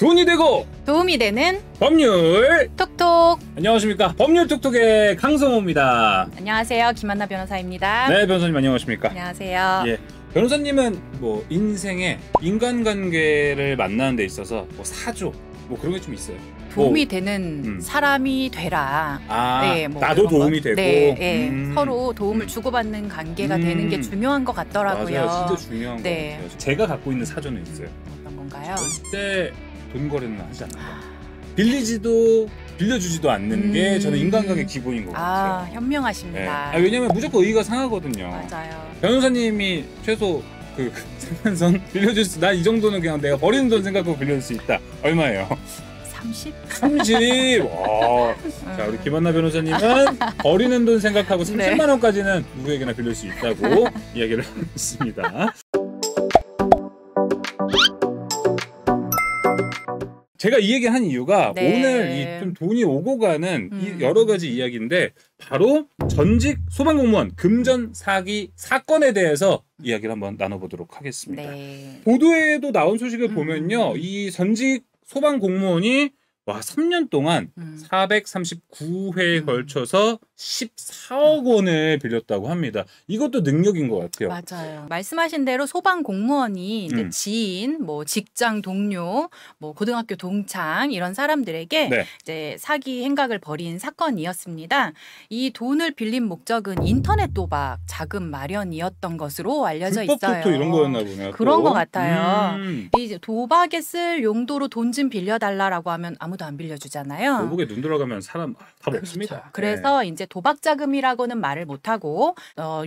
돈이 되고 도움이 되는 법률 톡톡. 안녕하십니까. 법률 톡톡의 강성호입니다. 안녕하세요. 김한나 변호사입니다. 네, 변호사님 안녕하십니까. 안녕하세요. 예, 변호사님은 뭐 인생에 인간관계를 만나는 데 있어서 뭐 사조 뭐 그런 게 좀 있어요. 도움이 되는 사람이 되라. 네, 뭐 나도 도움이 되고 네, 서로 도움을 주고받는 관계가 되는 게 중요한 것 같더라고요. 맞아요. 진짜 중요한 것 같아요. 제가 갖고 있는 사조는 있어요. 어떤 건가요? 절대 돈 거래는 하지 않는다. 빌리지도 빌려주지도 않는 게 저는 인간관계 기본인 것 같아요. 현명하십니다. 네. 왜냐면 무조건 의의가 상하거든요. 맞아요. 변호사님이 최소 그 상한선 빌려줄 수, 나 이 정도는 그냥 내가 버리는 돈 생각하고 빌려줄 수 있다. 얼마예요? 30? 30! 와. 자, 우리 김한나 변호사님은 버리는 돈 생각하고 30만 원까지는 누구에게나 빌릴 수 있다고 이야기를 했습니다. 제가 이 얘기 한 이유가 오늘 이 좀 돈이 오고 가는 이 여러 가지 이야기인데 바로 전직 소방공무원 금전 사기 사건에 대해서 이야기를 한번 나눠보도록 하겠습니다. 보도에도 나온 소식을 보면요, 이 전직 소방공무원이 3년 동안 439회에 걸쳐서 14억 원을 빌렸다고 합니다. 이것도 능력인 것 같아요. 맞아요. 말씀하신 대로 소방 공무원이 이제 지인, 뭐 직장 동료, 뭐 고등학교 동창 이런 사람들에게 이제 사기 행각을 벌인 사건이었습니다. 이 돈을 빌린 목적은 인터넷 도박 자금 마련이었던 것으로 알려져 있어요. 불법 토토 이런 거였나 보네요. 그런 것 같아요. 이제 도박에 쓸 용도로 돈 좀 빌려달라고 하면 아무도 안 빌려주잖아요. 도박에 눈 들어가면 사람 다 먹습니다. 그래서 이제 도박 자금이라고는 말을 못하고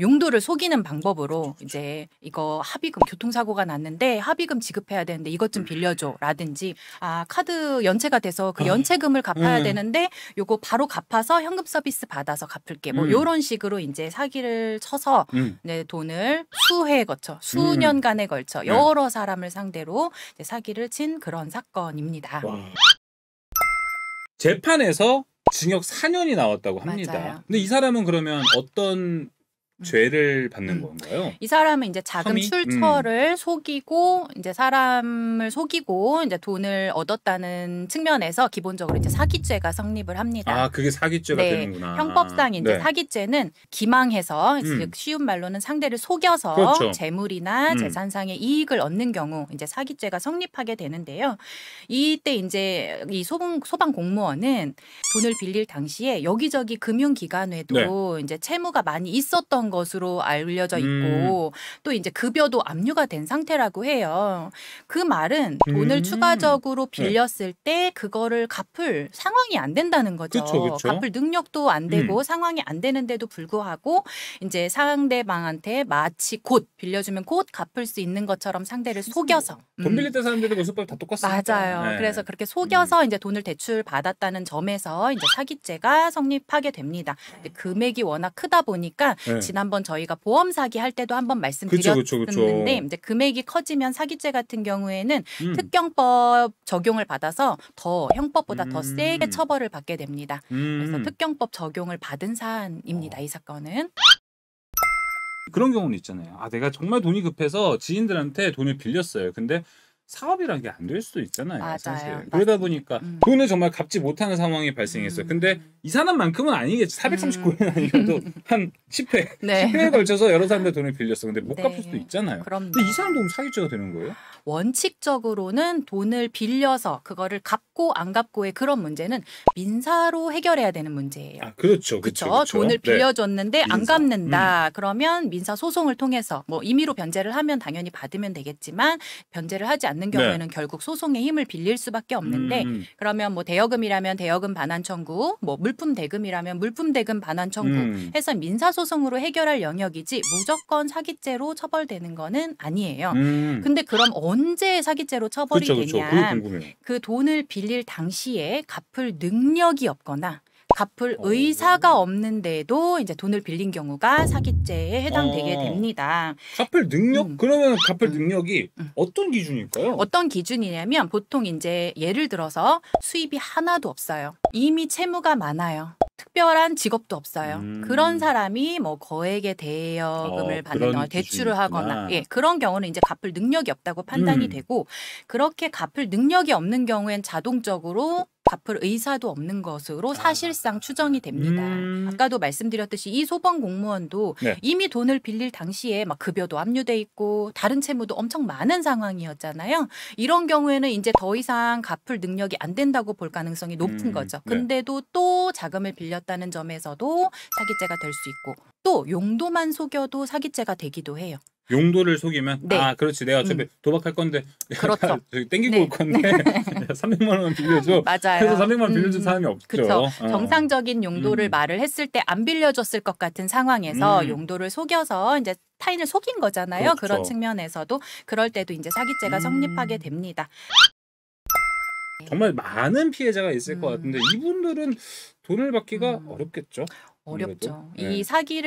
용도를 속이는 방법으로 이제 이거 합의금, 교통사고가 났는데 합의금 지급해야 되는데 이것 좀 빌려줘 라든지, 카드 연체가 돼서 그 연체금을 갚아야 되는데 요거 바로 갚아서 현금 서비스 받아서 갚을게, 뭐 요런 식으로 이제 사기를 쳐서 이제 돈을 수회에 거쳐 수년간에 걸쳐 여러 사람을 상대로 이제 사기를 친 그런 사건입니다. 재판에서 징역 4년이 나왔다고 합니다. 맞아요. 근데 이 사람은 그러면 어떤 죄를 받는 건가요? 이 사람은 이제 자금 출처를 속이고 이제 사람을 속이고 이제 돈을 얻었다는 측면에서 기본적으로 이제 사기죄가 성립을 합니다. 그게 사기죄가 되는구나. 형법상 이제 사기죄는 기망해서 즉 쉬운 말로는 상대를 속여서 재물이나 재산상의 이익을 얻는 경우 이제 사기죄가 성립하게 되는데요. 이때 이제 이 소방 공무원은 돈을 빌릴 당시에 여기저기 금융기관에도 이제 채무가 많이 있었던 것으로 알려져 있고 또 이제 급여도 압류가 된 상태라고 해요. 그 말은 돈을 추가적으로 빌렸을 때 그거를 갚을 상황이 안 된다는 거죠. 그쵸. 갚을 능력도 안 되고 상황이 안 되는데도 불구하고 이제 상대방한테 마치 곧 빌려주면 곧 갚을 수 있는 것처럼 상대를 속여서 돈 빌릴 때 사람들의 모습과 다 똑같습니다. 맞아요. 그래서 그렇게 속여서 이제 돈을 대출 받았다는 점에서 이제 사기죄가 성립하게 됩니다. 금액이 워낙 크다 보니까 지난번 저희가 보험 사기 할 때도 한번 말씀드렸는데 이제 금액이 커지면 사기죄 같은 경우에는 특경법 적용을 받아서 더 형법보다 더 세게 처벌을 받게 됩니다. 그래서 특경법 적용을 받은 사안입니다. 이 사건은. 그런 경우는 있잖아요. 내가 정말 돈이 급해서 지인들한테 돈을 빌렸어요. 근데 사업이라는 게 안 될 수도 있잖아요. 맞아요. 사실. 그러다 보니까 돈을 정말 갚지 못하는 상황이 발생했어요. 근데 이 사람만큼은 아니겠지. 439회는 아니어도 한 10회, 10회에 걸쳐서 여러 사람들 돈을 빌렸어. 근데 못 갚을 수도 있잖아요. 근데 이 사람도 그럼 사기죄가 되는 거예요? 원칙적으로는 돈을 빌려서 그거를 갚고 안 갚고의 그런 문제는 민사로 해결해야 되는 문제예요. 그렇죠. 돈을 빌려줬는데 안 갚는다. 그러면 민사 소송을 통해서 뭐 임의로 변제를 하면 당연히 받으면 되겠지만 변제를 하지 않는 경우에는 결국 소송의 힘을 빌릴 수밖에 없는데 그러면 뭐 대여금이라면 대여금 반환 청구, 뭐 물품 대금이라면 물품 대금 반환 청구 해서 민사 소송으로 해결할 영역이지 무조건 사기죄로 처벌되는 거는 아니에요. 근데 그럼 언제 사기죄로 처벌이 되냐? 그 돈을 빌릴 당시에 갚을 능력이 없거나 갚을 의사가 없는데도 이제 돈을 빌린 경우가 사기죄에 해당되게 됩니다. 갚을 능력? 그러면 갚을 능력이 어떤 기준일까요? 어떤 기준이냐면 보통 이제 예를 들어서 수입이 하나도 없어요. 이미 채무가 많아요. 특별한 직업도 없어요. 그런 사람이 뭐 거액의 대여금을 받는 대출을 하거나 그런 경우는 이제 갚을 능력이 없다고 판단이 되고 그렇게 갚을 능력이 없는 경우엔 자동적으로 갚을 의사도 없는 것으로 사실상 추정이 됩니다. 아까도 말씀드렸듯이 이 소방 공무원도 이미 돈을 빌릴 당시에 막 급여도 압류돼 있고 다른 채무도 엄청 많은 상황이었잖아요. 이런 경우에는 이제 더 이상 갚을 능력이 안 된다고 볼 가능성이 높은 거죠. 근데도 또 자금을 빌렸다는 점에서도 사기죄가 될 수 있고 또 용도만 속여도 사기죄가 되기도 해요. 용도를 속이면 그렇지 내가 어차피 도박할 건데 그렇죠. 땡기고 올 건데 300만 원 빌려줘. 맞아요. 그래서 300만 원 빌려준 사람이 없죠. 그렇죠. 정상적인 용도를 말을 했을 때 안 빌려줬을 것 같은 상황에서 용도를 속여서 이제 타인을 속인 거잖아요. 그렇죠. 그런 측면에서도 그럴 때도 이제 사기죄가 성립하게 됩니다. 정말 많은 피해자가 있을 것 같은데 이분들은 돈을 받기가 어렵겠죠. 어렵죠. 이 사기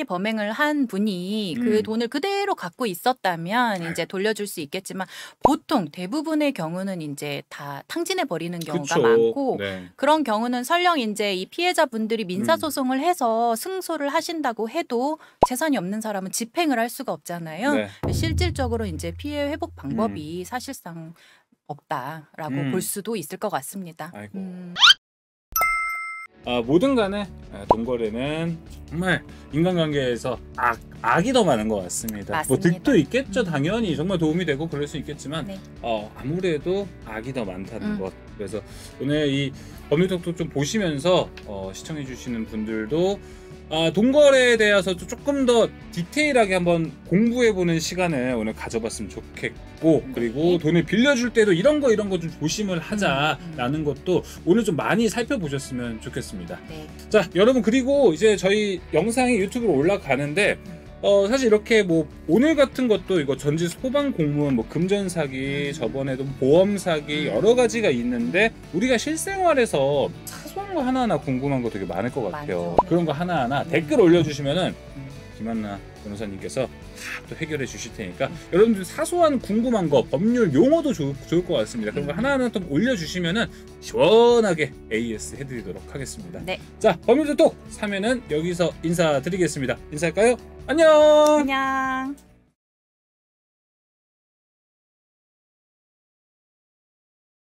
범행을 한 분이 그 돈을 그대로 갖고 있었다면 이제 돌려줄 수 있겠지만 보통 대부분의 경우는 이제 다 탕진해 버리는 경우가 많고 그런 경우는 설령 이제 이 피해자분들이 민사소송을 해서 승소를 하신다고 해도 재산이 없는 사람은 집행을 할 수가 없잖아요. 실질적으로 이제 피해 회복 방법이 사실상 없다라고 볼 수도 있을 것 같습니다. 뭐든 간에 돈거래는 정말 인간관계에서 악이 더 많은 것 같습니다. 맞습니다. 뭐 득도 있겠죠. 당연히 정말 도움이 되고 그럴 수 있겠지만 아무래도 악이 더 많다는 것. 그래서 오늘 이 법률톡톡 좀 보시면서 시청해 주시는 분들도 돈거래에 대해서 조금 더 디테일하게 한번 공부해보는 시간을 오늘 가져봤으면 좋겠고 그리고 돈을 빌려줄 때도 이런 거 좀 조심을 하자라는 것도 오늘 좀 많이 살펴보셨으면 좋겠습니다. 자, 여러분 그리고 이제 저희 영상이 유튜브로 올라가는데 사실 이렇게 뭐 오늘 같은 것도 이거 전직 소방 공무원 뭐 금전 사기 저번에도 보험 사기 여러 가지가 있는데 우리가 실생활에서 사소한 거 하나하나 궁금한 거 되게 많을 것 같아요. 그런 거 하나하나 댓글 올려주시면은 김한나 변호사님께서 다 또 해결해 주실 테니까 여러분들 사소한 궁금한 거 법률 용어도 좋을 것 같습니다. 그런 거 하나하나 또 올려주시면은 시원하게 AS 해드리도록 하겠습니다. 자, 법률톡톡 3회는 여기서 인사드리겠습니다. 인사할까요? 안녕. 안녕.